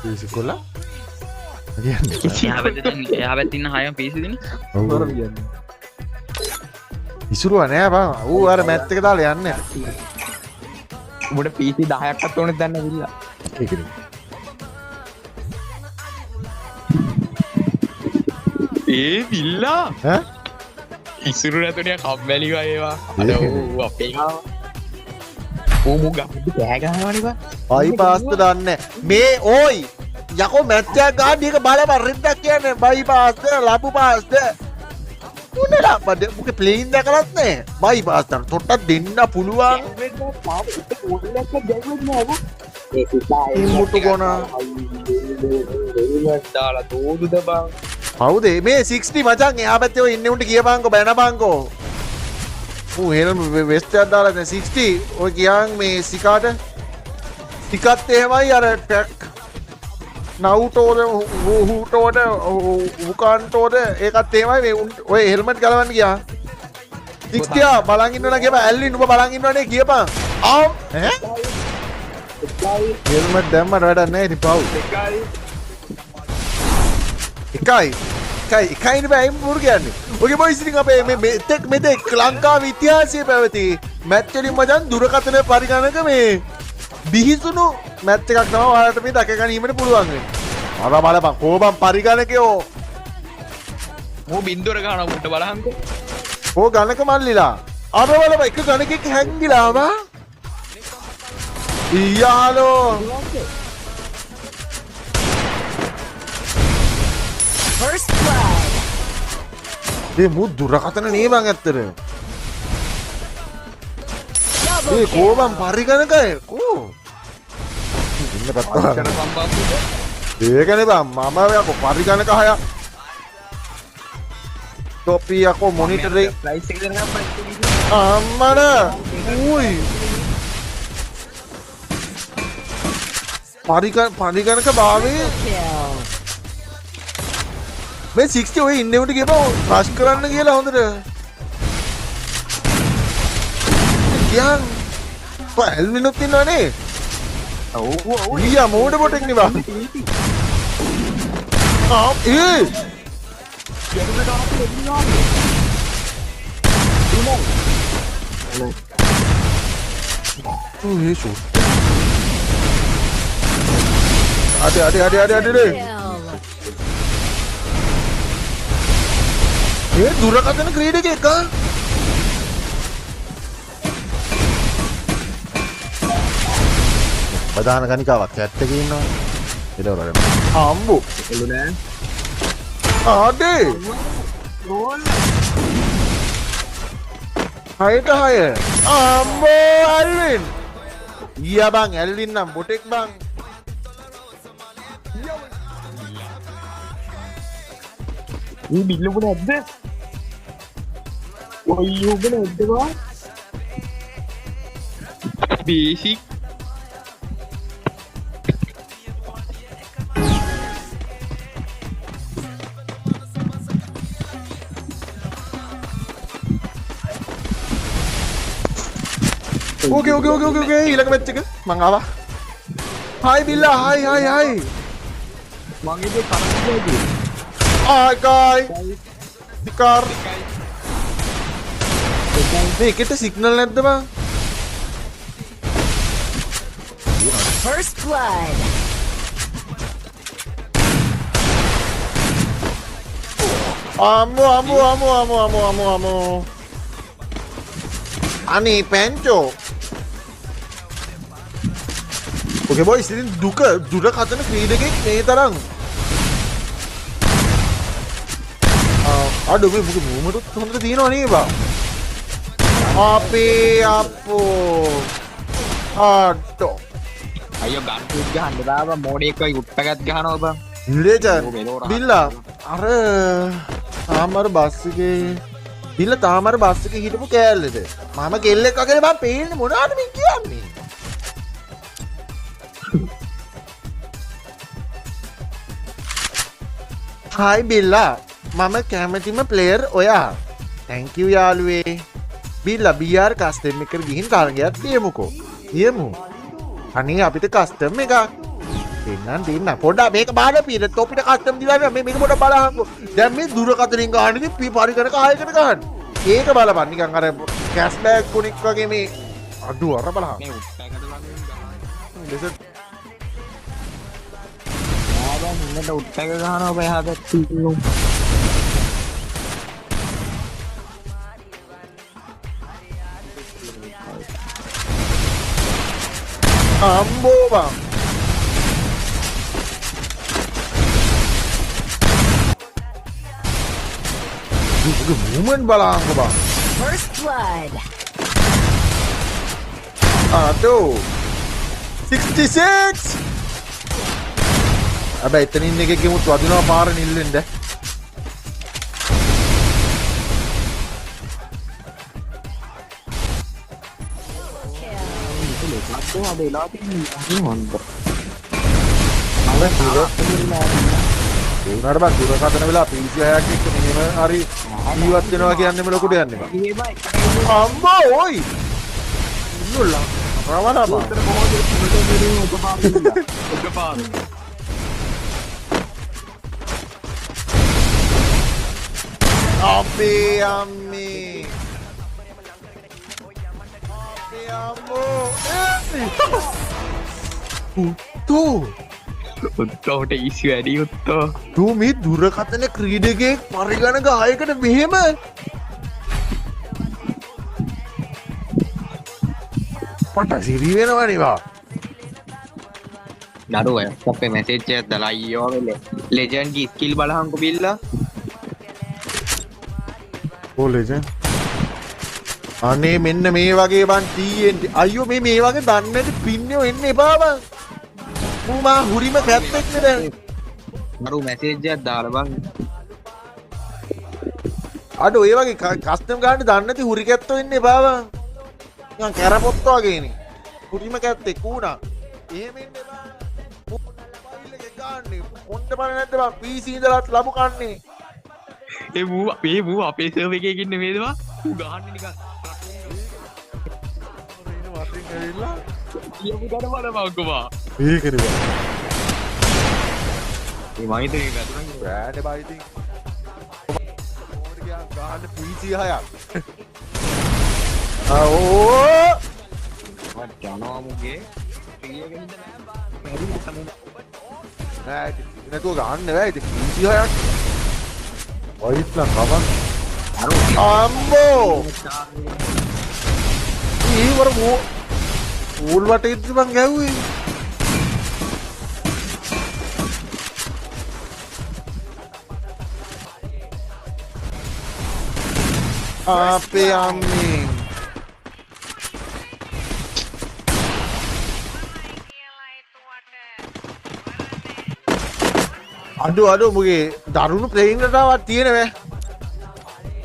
PC කොල්ලා කියන්නේ එයා පැත්තින්න හයම පිසිදින ඉසුරුව නෑ බං ඌ අර මැත් එක දාලා යන්නේ උඹට PC 10ක්වත් ඕනෙත් දන්න විල්ලා. ඒකනේ ඒ විල්ලා ඈ ඉසුරු නැතුණිය කම්මැලි වේවා. අද ඌ අපේ ගාව. ඌ මුග කෑ ගහනවනේ බං. බයිපාස්ද දන්නේ මේ ඕයි යකෝ මැච් එකක් ගන්න එක බලපන් රිද්දක් කියන්නේ බයිපාස්ද ලබු පාස්ද උනලා බඩ මුගේ ප්ලේන් දැකලත් නෑ බයිපාස් තර තොට්ටක් දෙන්න පුළුවන් ඒ මුට්ටු ගොන දාලා දෝදුද බං. හවුද මේ 60 මචං එහා පැත්තේ ඔය ඉන්නේ උන්ට කියපන්කෝ බැනපන්කෝ ඌ හෙලම් වෙස්ට් එකක් දාලා දැන් 60 ඔය කියන් මේ සිකාට සිකත් එහෙමයි අර ටැක් නවුටෝද හූටෝද උකාන්ටෝද ඒකත් එහෙමයි මේ ඔය හෙල්මට් ගලවන්න ගියා 60 බලන් ඉන්නවනම් කියපන් ඇල්ලි නුඹ බලන් ඉන්නවනේ කියපන් ආ ඈ හෙල්මට් දැම්මට වැඩක් නැහැ ඉතින් පව් එකයිනේ බෑ මුරු කියන්නේ ඔගේ බොයිස් ඉතින් අපේ මේ මෙතෙක් ලංකාවේ ඉතිහාසයේ පැවති මැච් වලින් මචං දුරකථන පරිගණක මේ බිහිසුණු මැච් එකක් තමයි ඔයාලට මේ දැක ගැනීමට පුළුවන් වෙන්නේ. අර බලපන් කොහොමම් පරිගණකයෝ මෝ බින්දුවර ගහන උන්ට බලහන්කෝ. ඕ ගණක මල්ලිලා. අර බලපන් එක ගණකෙක හැංගිලාම. ඊයාලෝ. First blood. මේ මු දුරකථන නේ මං ඇත්තට. ඒ කොහොමම් පරිගණකය කෝ. ඉන්න පැත්ත. ඒකනේ බං මම යකෝ පරිගණක හය ටොපි යකෝ මොනිටරේ ප්‍රයිස් එක දෙනකම් අම්මඩ ඌයි පරිගණක භාවයේ මේ 60 ඔය ඉන්නේ උන්ට කියපන් රෂ් කරන්න කියලා හොඳට කියන් පැල්විනුත් ඉන්නවනේ ඔව් ඊයා මෝඩ බොටෙක් නේ බං ආ ඒ ඒ ෂෝ අඩේ ඒ දුරකථන ක්‍රීඩකයෙක් ආ ප්‍රධාන ගණිකාවක් කැට් එකේ ඉන්නවා ඊට වල අම්බෝ එළු නෑ ආඩේ හයට හය අම්බෝ ඇල්වින් ඊයා බං ඇල්වින් නම් බොටෙක් බං ඌ බිල්ලුක නැද්ද ඔය උඹ නැද්ද බා බේසික් ඕකේ ඊළඟ මැච් එක මං ආවා හායි බිල්ලා හායි මං ඉතින් කරන්නේ ආයි විකාර මේකට සිග්නල් නැද්ද බං First blood. අම්මෝ අනේ පැන්චෝ ඔකේ බොයිස් ඉතින් දුරකථන ක්‍රීඩකෙක් මේ තරම් අඩු මේ මුගේ මූමටත් හොඳට තියෙනවා නේ බා අපේ අපෝ ආඩෝ අයියෝ ගන්ටුත් ගහන්න බෑ මෝඩෙක් වගේ උට්ටගත් ගහනවා බං ඉලේචන් බිල්ලා අර තාමර බස් එකේ බිල්ලා තාමර බස් එකේ හිටපු කෑල්ලේද මම කෙල්ලෙක් වගේ බං පේන්නේ මොනවද මේ කියන්නේ හායි බිල්ලා මම කැමතිම ප්ලේයර් ඔයා තැන්ක් යූ යාළුවේ බිල්ලා BR කස්ටම් එකට ගිහින් තරගයක් තියමුකෝ තියමු අනේ අපිට කස්ටම් එකක් ඉන්න පොඩ්ඩක් මේක බලන්න පීන තොපිට කස්ටම් දිලා මේ මේක පොඩ්ඩක් බලහම්කෝ. දැන් මේ දුරකථනින් ගන්න ඉතින් පී පරිගණක ආයකට ගන්න. ඒක බලපන් නිකන් අර කැෂ් බෑග් කොනික් වගේ මේ අඩු අර බලහන්. මේ උත්සාහකට ළඟ ලෙස ආවම ඉන්නට උත්සාහ ගන්නවා බය හදත් අම්බෝ බං. Movement බලංග බං. First blood. අඩෝ 66. හැබැයි එතනින් එකෙක් ගෙමුත් වදිනවා පාර නිල්ලෙන්ද. ඒනට බං දුරකථන වෙලා PC 6ක් එක්ක මෙහෙම හරි ජීවත් වෙනවා කියන්නේම ලොකුට යන්නේ බං. අම්මා ඔයි. ඉන්නුලා. රවණා බං. අපේ අම්මේ. අපේ අම්මෝ. උත්තෝ. උත්තෝට ඉස්සු වැඩි උත්තෝ. තු මේ දුරකථන ක්‍රීඩකයෙක් පරිගණක 6කට මෙහෙම පට සිරි වෙනවනිවා. නඩුව අපේ මැසේජ් එකක් දාලා අයියෝ වෙලේ ලෙජන්ඩ් කි ස්කිල් බලහන්කො බිල්ලා. ලෙජන්ඩ් අනේ මෙන්න මේ වගේ බන් TNT අයියෝ මේ වගේ දන්නට පින්නෝ එන්න එපා බං. මූමා හුරිම කැත්තෙක් නේ. නඩුව මැසේජ් එකක් දාලා බං. අඩෝ ඒ වගේ කස්ටම් ගන්න දන්නේ නැති හුරි කැත්තෝ එන්න එපා බං. නිකන් කැරපොත්තෝ වගේනේ. හුරිම කැත්තෙක් උනා. එහෙම එන්න එපා. මොබයිල් එකේ ගන්න. කොණ්ඩ බල නැද්ද බං PC ඉඳලාත් ලබු කන්නේ. ඒ මූ අපේ සර්වර් එකේ ඉන්නේ මේදවා ඌ ගහන්නේ නිකන් ඉන්න වටින් ඇවිල්ලා කියපු දඩ බලපංකෝ ඒකනේ බං. මේ මම හිතේ වැදුනන් බෑඩ් බයිටින්. ඕකට ගන්න PC 6ක්. ඕ වත් යනවා මුගේ ක්‍රියගෙන්ද නෑ බැරි තමයි නෑ නේතුව ගන්න බෑ ඉතින් PC 6ක්. ඔයිත්ලා කවන් අම්බෝ ඊවර ඌල් වටේ ඉද්දි මං ගැව්වේ. අපේ අම්මේ අඩු මුගේ දරුණු ප්ලේයින් රටාවක් තියෙනවෑ.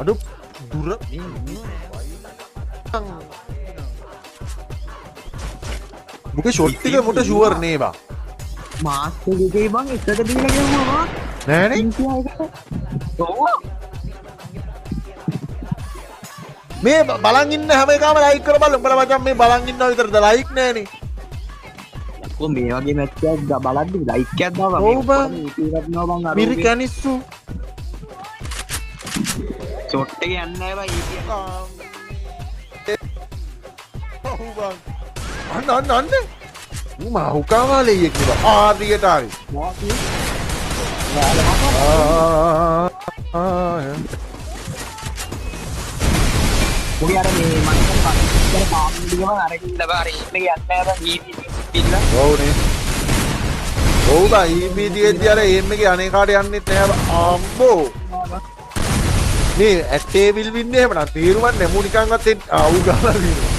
අඩු දුර මුගේ ෂොට් ටික මුට ෂුවර් නේවා. මාස්ක් එකේ බං එකට දීලා ගියවම නෑනේ මේ බලන් ඉන්න හැම එකම ලයික් කර බලන්න. උඹලා මචං මේ බලන් ඉන්නව විතරද ලයික් නෑනේ. කො මේ වගේ මැච් එකක් බලද්දි ලයික් එකක් දාපන්. ඔව් බං. මේකවත් නෝ බං අර මිරි කැනිස්සු ෂොට් එක යන්නේ නෑ බං ඔව් බං. අන්න මා හුකාමාලේ යෙක් නේ බං. ආරියට ආරි මොකද අර මේ මම පස්සේ පාම්ඩිගම අරකින් ලබා අර ඉන්නේ යන්නේ නෑ බං ඊපිල්ල. ඔව්නේ. ඔව් බං ඊපීඩියෙද්දි අර එම් එකේ අනේ කාට යන්නෙත් නෑ බං. අම්බෝ මේ ඇටේ විල් වින්නේ එහෙම නම් තීරුවක් නැමු නිකන්වත් ආවු ගාලා දිනවා.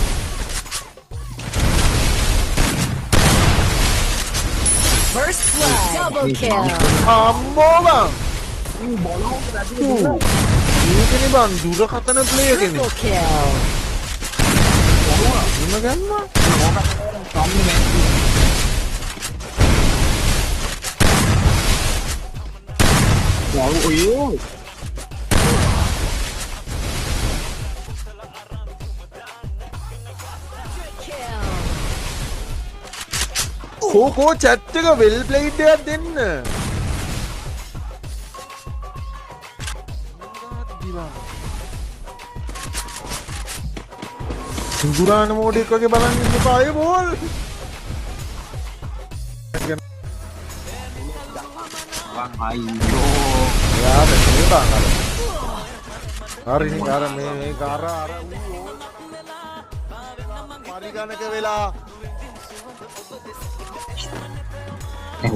First blood. Double kill. අම්මෝ බං. මේකනේ බං දුරකථන ප්ලේ එකනේ. Triple kill. මොන ගන්නවා? ඔයෝ Kill. කෝ chat එක well played එකක් දෙන්න. සිංගුරාන මෝඩ් එක වගේ බලන්න ඉන්නපා අය බෝල්. අයියෝ යාර මේ බාන. හරි නේ අර මේ අර පරිගණක වෙලා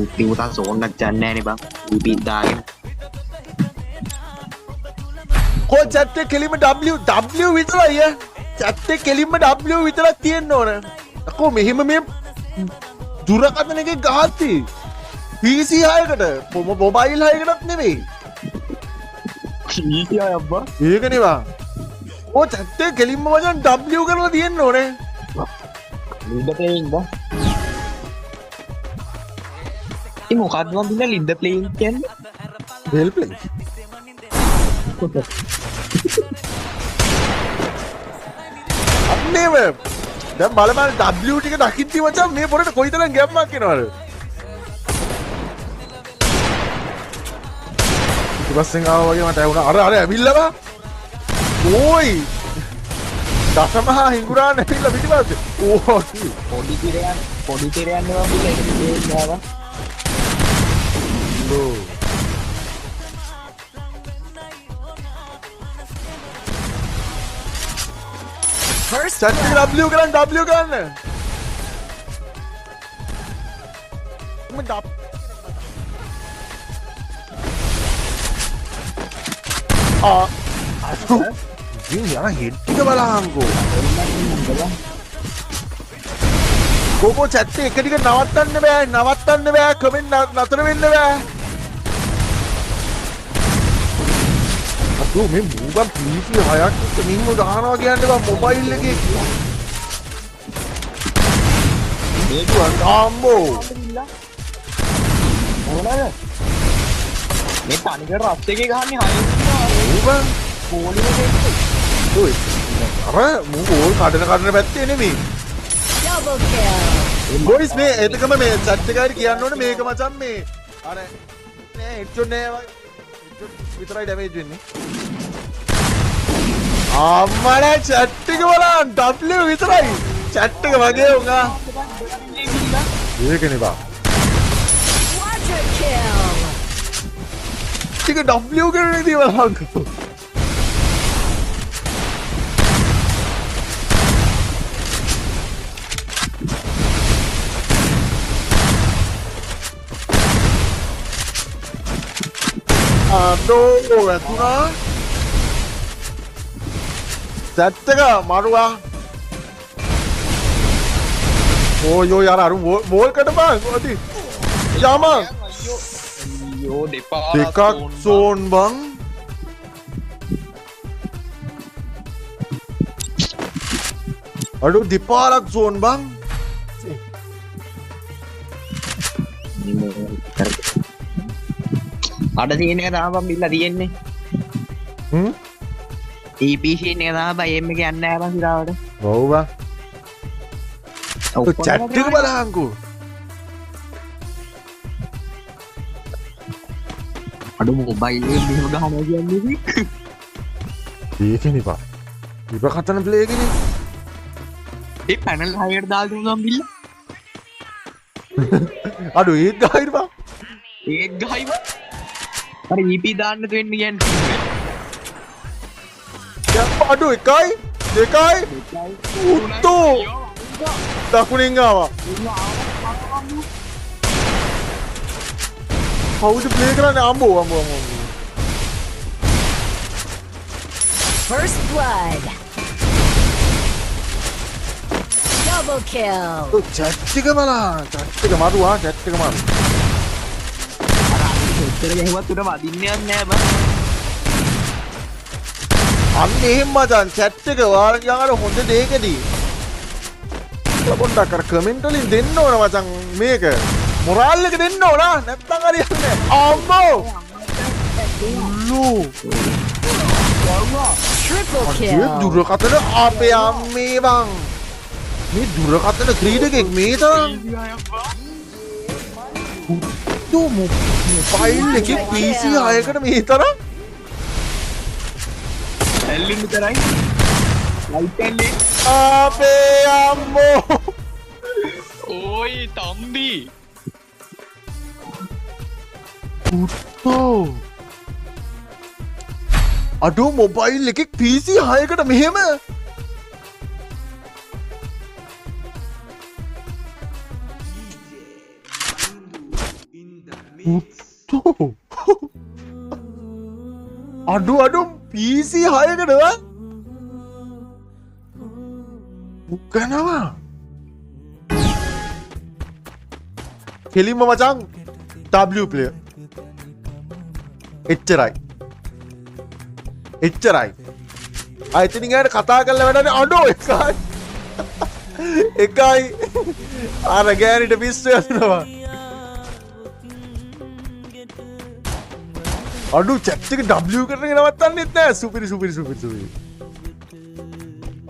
උපි උතා සෝන්නක් යන්නේ නෑනේ බං. උපි දාගෙන කෝ chat එක කෙලින්ම W විතරයි ඈ. chat එක කෙලින්ම W විතරක් තියෙන්න ඕන. අකෝ මෙහෙම මේ දුරකථන එකේ ගහති. PC 6කට මොබයිල් 6කටත් නෙවෙයි. කීකියා අබ්බා ඒක නෙවා. ඕ chat එක කෙලින්ම වචන W කරලා තියෙන්න ඕනේ. ලින්ද ප්ලේයින් බං. ඉතින් මොකක්ද මම බින්ද ලින්ද ප්ලේයින් කියන්නේ? well play. අන්නේම දැන් බලමල් W ටික දකිද්දි මචං මේ පොරට කොයිතරම් ගැම්මක් එනවද? ඉතිපස්සෙන් ආවා වගේ මට ඇහුණා අර ඇවිල්ලා ඕයි දසමහා හිඟුරාන ඇවිල්ලා පිටිපස්සේ ඕ පොඩි තිරයන් මම බින්ද ඒක ලෝ First chat එක W කරන්න මම ඉතින් යන හෙඩ් ටික බලහන්කෝ. කෝකෝ chat එක ටික නවත්තන්න බෑ කමෙන්ට් නතර වෙන්න බෑ. අතෝ මේ මූගම් PC 6ක් එක්ක මින්ම ගහනවා කියන්නේ බා මොබයිල් එකේ. මේක අම්බෝ. මේ තනිකර රත් එකේ ගහන්නේ හයින් මූගම් පොලි එකේ ඔය අර මූගෝල් කඩන පැත්තේ නෙමෙයි. double kill. බොයිස් මේ එතකම මේ chat එකයි කියන්න ඕනේ මේක මචං මේ අර නෑ හෙඩ්ෂොට් නෑ විතරයි ඩැමේජ් වෙන්නේ. අම්මලා chat එක බලන්න W විතරයි. chat එක වගේ උංගා. ඒකනේ බා. Quadra kill. ටික W කරන්නේ දී බලන්න. අදෝ වැතුනා chat එක මරුවා ඕයෝ යාර අර බෝල් කට බං ඔති යම අයියෝ දෙපා දෙකක් සෝන් බං අඩු දෙපාරක් සෝන් බං අඩ තියෙන එක තමයි බං බිල්ලා තියෙන්නේ. EPC එක තමයි බං එම් එක යන්නේ නැහැ බං සිරාවට. ඔව් බං. ඔය chat එක බලහන්කෝ. අඩු මොබයිල් එකේ මෙහෙම ගහනවා කියන්නේ. ඒකනේ බං. ඉබකතන ප්ලේ එකනේ. ඒ පැනල් හයකට දාලා දුන්නාම බිල්ලා. අඩු ඒත් ගහයිද බං. ඒත් ගහයි බං. අර EP දාන්න දෙන්නේ කියන්නේ. දැන් අඩු එකයි දෙකයි උත්තෝ දකුණින් ආවා. කවුද ප්ලේ කරන්නේ අම්බෝ. First blood. Double kill. chat එක බලන්න. chat එක මරුවා chat එක මරු. උත්තර ගැහුවත් උඩ වදින්නේ නැහැ බං. අන්න එහෙම මචං chat එක වාරක් අර හොඳ දෙයකදී. පොඩ්ඩක් අර කමෙන්ට් වලින් දෙන්න ඕන මචං මේක. මොරාල් එක දෙන්න ඕන නැත්නම් හරියන්නේ නැහැ. අම්මෝ. ලෝ. Triple මේ kill. දුරකථන අපේ අම්මේ බං. මේ දුරකථන ක්‍රීඩකෙක් මේ තරම් ෆයිල් එක PC 6කට මේ තරම් ඇල්ලින් විතරයි ලයිට් ඇල්ලේ අපේ අම්මෝ ඕයි තම්බි පුත්තෝ අඩෝ මොබයිල් එකෙක් PC 6කට මෙහෙම පුත්තෝ අඩු PC 6කටද මුක්කනවා කෙලින්ම මචං W player එච්චරයි අයිතිනින් අයට කතා කරලා වැඩනේ අඩෝ එකයි අර ගෑනිට පිස්සු යනවා අඩු chat එක W කරගෙන නවත්තන්නෙත් නෑ සුපිරි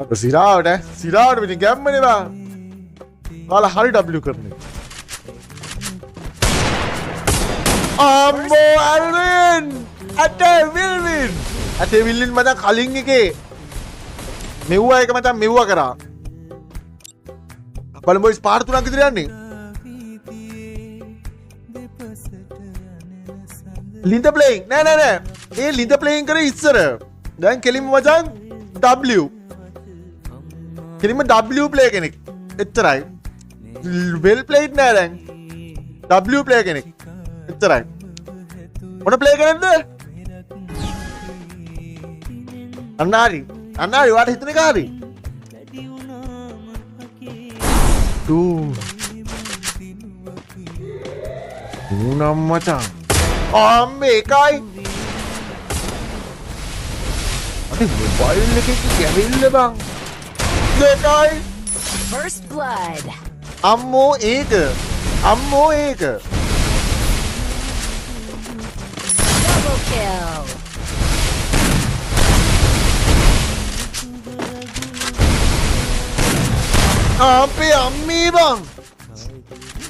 අඩ සිරාවට මෙතන ගැම්මනේ බා කාලා හරි W කරන්නේ අම්මෝ අල්වින් අතේ විල්වින් මචං කලින් එකේ මෙව්වා එක මචං මෙව්වා කරා බලමු බොයිස් පාර තුනක් විතර යන්නේ ලින්ද ප්ලේයින් නෑ ඒ ලින්ද ප්ලේයින් කරේ ඉස්සර දැන් කෙලින්ම මචං W කෙලින්ම W ප්ලේ කෙනෙක් එච්චරයි වෙල් ප්ලේයිඩ් නෑ දැන් W ප්ලේ කෙනෙක් එච්චරයි මොන ප්ලේ කරන්නද අන්නාරි වාට හිතන එක හරි නම් මචං අම්මේ එකයි අනේ මොබයිල් එකේ කැවිල්ල බං එකයි First blood. අම්මෝ ඒක Double kill. අපේ අම්මේ බං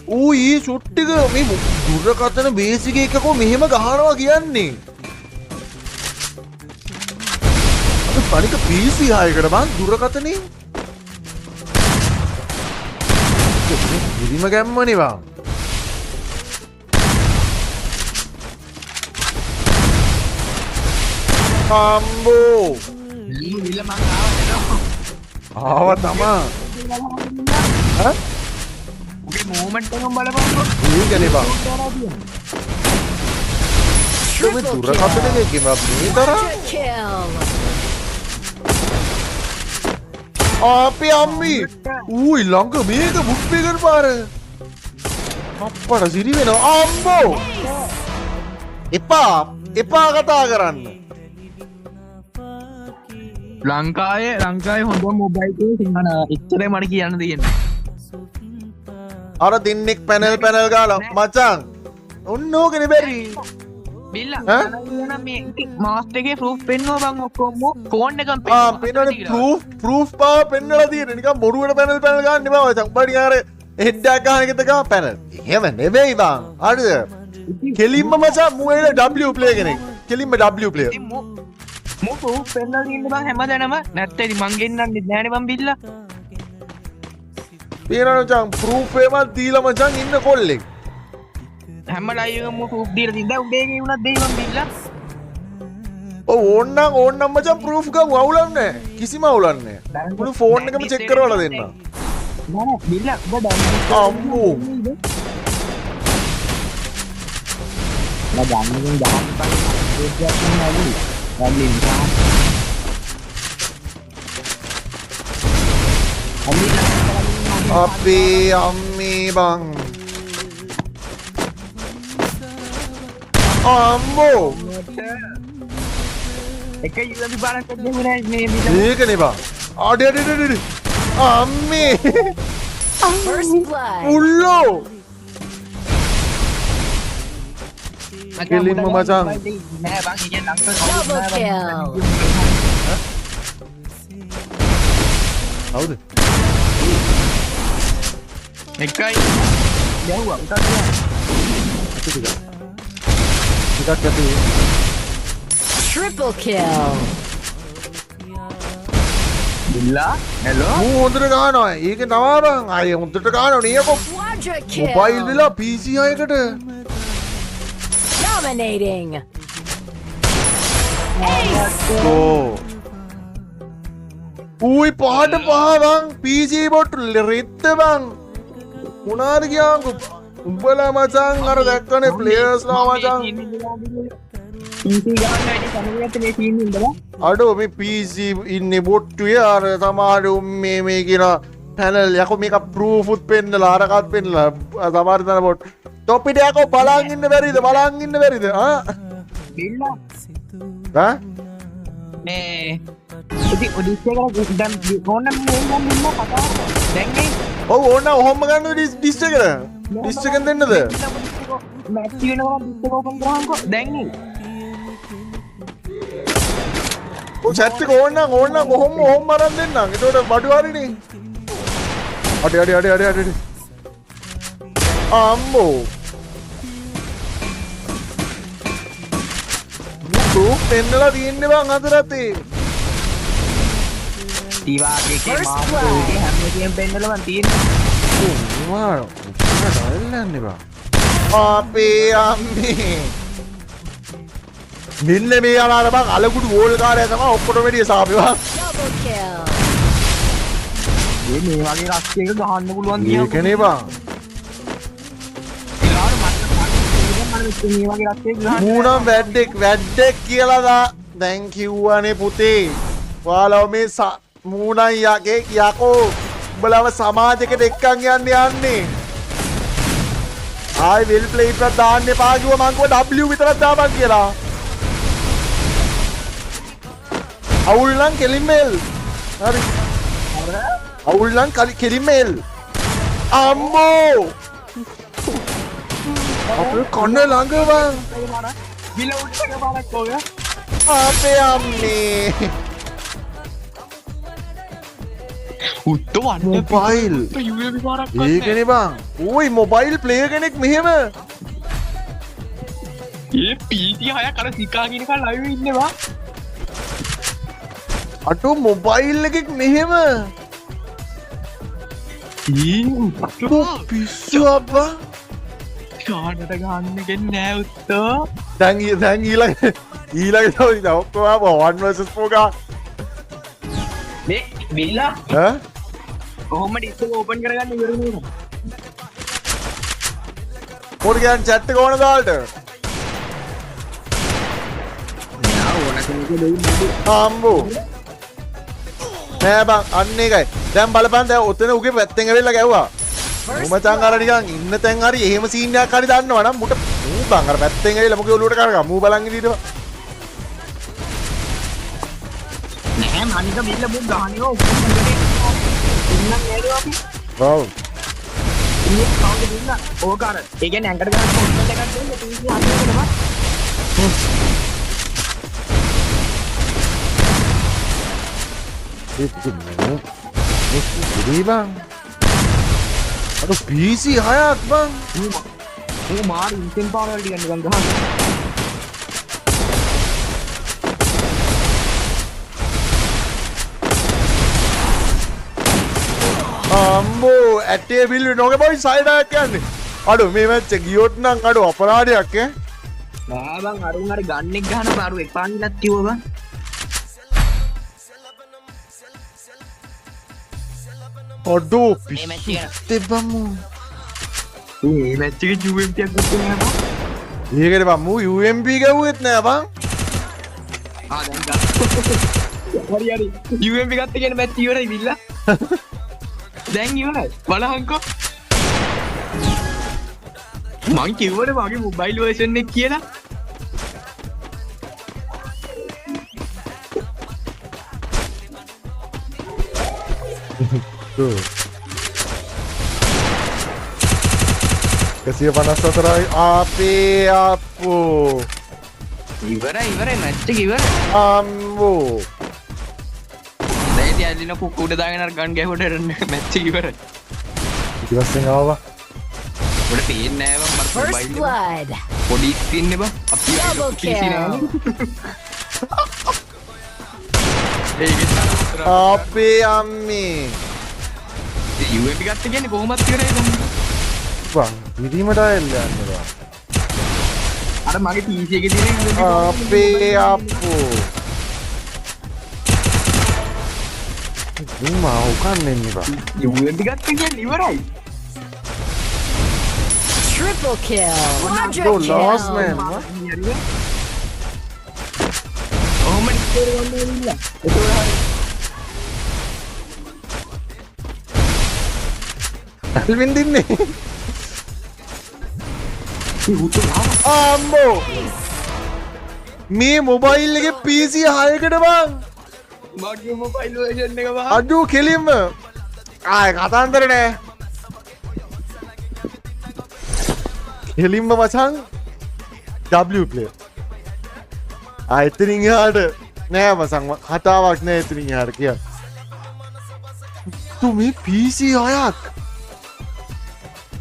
ඌ ඊ ෂොට් එක මේ දුරකථන බේසික් එකකෝ මෙහෙම ගහනවා කියන්නේ අද පණික PC 6කට බං දුරකථනේ ඉරිම ගැම්මනේ බං අම්බෝ විල මං ආවා තමා උගේ මූමන්ට් එකම බලපන්කො ඒකනේ බං මේ දුරකථනේ කිම මේ තරම් Kill. අපේ අම්මි ඌයි ළඟ මේක බුක් පේකර් පාර අප්පට සිරි වෙනවා අම්බෝ එපා කතා කරන්න ලංකාවේ හොඳ මොබයිල් එකේ සිංහන එච්චරයි මට කියන්න තියෙන්නේ අර දෙන්නෙක් පැනල් ගාලා මචං ඔන්න ඕකනේ බැරි බිල්ලා මේ මාස්ටර් එකේ ප්‍රූෆ් පෙන්වව බං ඔක්කොම ෆෝන් එකෙන් පෙන්වන්නේ ප්‍රූෆ් පාව පෙන්නලා තියෙන නිකන් බොරුවට පැනල් ගන්න එපා මචං උඹට අර හෙඩ් එකක් ගන්න එකද ගා පැනල් එහෙම නෙවෙයි බං හරිද කෙලින්ම මචං මුවේල W ප්ලේ කෙනෙක් කෙලින්ම W ප්ලේයර් මෝ ප්‍රූෆ් පෙන්වලා තියෙන බං හැමදැනම නැත්නම් ඉතින් මං ගෙන්නන්නේ නෑනේ බං බිල්ලා පේනවා මචං ප්‍රූෆ් එකක් දීලා මචං ඉන්න කොල්ලෙක් හැම ලයිව් එකම ප්‍රූෆ් දීලා තින්ද උඹේ ගේ උනත් දෙයි මං බිල්ලා ඔව් ඕන්නම් මචං ප්‍රූෆ් ගමු අවුලක් නෑ කිසිම අවුලක් නෑ මුළු ෆෝන් එකම චෙක් කරවලා දෙන්න නෑ බිල්ලා ඔබ අම්මෝ ගන්නකින් ගහන්න අපේ අම්මේ බං අම්මෝ එක යුලි බලන්න දෙන්නේ මේ මේකනේ බං අඩේ අම්මේ First blood. උල්ලෝ කෙලින්ම මචං නෑ බං ඉතින් Double kill. හවුද එකයි යවුවා උටක් ටිකක් ඇති. Triple kill. බිල්ලා හෙලෝ මූ හොඳට ගහනවා. ඒක තමයි බං. අය හොඳට ගහනවා නියකො. Quadra mobile kill. වෙලා PC එකකට. Dominating. Ace. ඕ. ඌයි පහට පහ බං. PC බොට් රෙද්ද බං. මොනාද කියන්කෝ. උඹලා මචං අර දැක්කනේ ප්ලේයර්ස්ලා මචං. PC ගන්න වැඩි කමකට මේ සීන් ඉඳලා අඩෝ මේ PC ඉන්නේ බොට්ටුවේ අර සමහර මේ කියන පැනල් යකෝ මේක ප්‍රූෆ්ුත් පෙන්නලා අරකත් පෙන්නලා සමහර තන බොට් තොපිට යකෝ බලන් ඉන්න බැරිද ආ බිල්ලා ඈ මේ ඉතින් ඔඩිස් එක දැන් ඕන මේ නම් ඉන්න කතාව දැන් මේ ඔව් ඕන ඔහොම ගන්න ඩිස් එකද ඩිස් එකෙන් දෙන්නද මැච් වෙනවා ඩිස් එක ඕපන් කරාන්කෝ දැන් නේ ඔය chat එක ඕන නම් ඔහොම අරන් දෙන්නම් ඒකට බඩු හරිනේ අඩේ අම්මෝ ප්‍රූෆ් පෙන්නලා තියෙන්නේ බං අතරතේ ඊවාගේ First මාත් blood. හැම එකෙම පෙන්නලා මන් තියෙන්නේ අපේ අම්මේ මෙන්න මේ අනාර බං අලකුඩු ගෝල් කාරය තමයි ඔක්කොටම වැඩිය සාපේ බං Double kill. මේ වගේ රස්තියක ගහන්න පුළුවන් දියා ඒකනේ බං මේ වගේ රස්තියක ගහන්න මූණම් වැඩෙක් කියලා දැන් කිව්වනේ පුතේ ඔයාලව මේ මූණන් යකෝ උඹලව සමාජයකට එක්කන් යන්නේ ආයි වෙල් ප්ලේට් එකක් දාන්න එපා කිව්වා මං කිව්වා W විතරක් දාපන් කියලා අවුල් නම් කෙලින්මෙල් හරි අවුල් නම් කෙලින්මෙල් අම්මෝ අපේ කන්න ළඟ බං බිල උඩට පාරක් ඕක අපේ අම්මේ උත්තු වන්න මොබයිල් UAV පාරක් ඒකනේ බං ඕයි මොබයිල් ප්ලේයර් කෙනෙක් මෙහෙම ඒ PC 6ක් අර සිකා කියන එක ලයිව් ඉන්නවා අටෝ මොබයිල් එකෙක් මෙහෙම පිස්සු අප්පා කාඩට ගන්න ගෙන්නේ නෑ උත්තෝ දැන් ඊළඟ තව ඔක්කොම 1 vs 4 ගා මේ බිල්ලා ඈ කොහොමද ඉස්සෙ ඕපන් කරගන්න ඉවරනේ පොඩි ගෑන් chat එක ඕන දාලට යා ඕන කෙනෙක් දෙයි ආම්බෝ නෑ බං අන්න ඒකයි දැන් බලපන් දැන් ඔතන උගේ පැත්තෙන් ඇවිල්ලා ගැව්වා මචං අර නිකන් ඉන්න තැන් හරි එහෙම සීන් එකක් හරි දන්නවනම් මුට මූ බං අර පැත්තෙන් ඇවිල්ලා මුගේ ඔලුවට කරගා මූ බලන් ඉඳීනවා නෑ මනික බිල්ල මුක් ගහනවා ඉන්න නේද අපි ඔව් ඉන්නේ කවුද බිල්ල ඕක අර ඒ කියන්නේ ඇඟට ගන්න කොන්ටෙන්ට් එකක් දෙන්න PC හදන්නම ඉතින් බං අර PC 6ක් බං ඌ මාර ඉන්ටෙන් පාවර් වලට ගන්න ගහන්න අම්බෝ ඇටේ බිල් නොගේ බයි සයිඩයක් යන්නේ අඩු මේ මැච් එක ගියොත් නම් අඩු අපරාධයක් ඈ නෑ බං අරුන් අර ගන්නෙක් ගහන පාරු එපාන් ඉලක් කිව්වා බං අඩෝ පිස්සු දෙබමු මේ මැච් එකේ UMP එකක් ගත්තා නෑ බං ඒකනේ බං මූ UMP ගැව්වෙත් නෑ බං ආ දැන් ගත්තා හරි UMP ගත්ත කියන මැච් ඉවරයි බිල්ලා දැන් ඉවරයි බලහන්කෝ මං කිව්වනේ මගේ මොබයිල් වර්ෂන් එක කියලා කසිය 54යි අපේ අප්පෝ ඉවරයි මැච් එක ඉවරයි අම්බෝ දැන් ඇලින කුක්ක උඩ දාගෙන අර ගන් ගැහුවට මැච් එක ඉවරයි ඊට පස්සේ ආවා උඩ පේන්නේ නෑ බං මට First blood. පොඩි ස්ක්‍රීන් එක බං අපි Double kill. අපේ අම්මේ UMP ගත්ත කියන්නේ කොහොමද ඉවරයි බං බං පිරීමට එල්ලන්නවා අර මගේ PC එකේ තියෙන UMP අපේ අප්පෝ දුමා උකන්නේ බං UMP ගත්ත කියන්නේ ඉවරයි Triple kill. Quadra Bro, lost kill. man. ඔහොම ඉස්සර ගන්න ඉන්න ඇල්වින් දින්නේ ආම්බෝ මේ මොබයිල් එකේ PC 6කට බං මගේ මොබයිල් වර්ෂන් එක බං අඩු කෙලින්ම ආය කතාන්දර නෑ කෙලින්ම මචං W player එතනින් එහාට නෑ මසං කතාවක් නෑ එතනින් එහාට කිය තු මේ PC 6ක්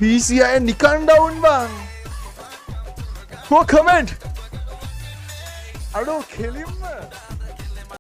PC 6 නිකන් ඩවුන් බං කෝ කමෙන්ට් අඩෝ කෙලින්ම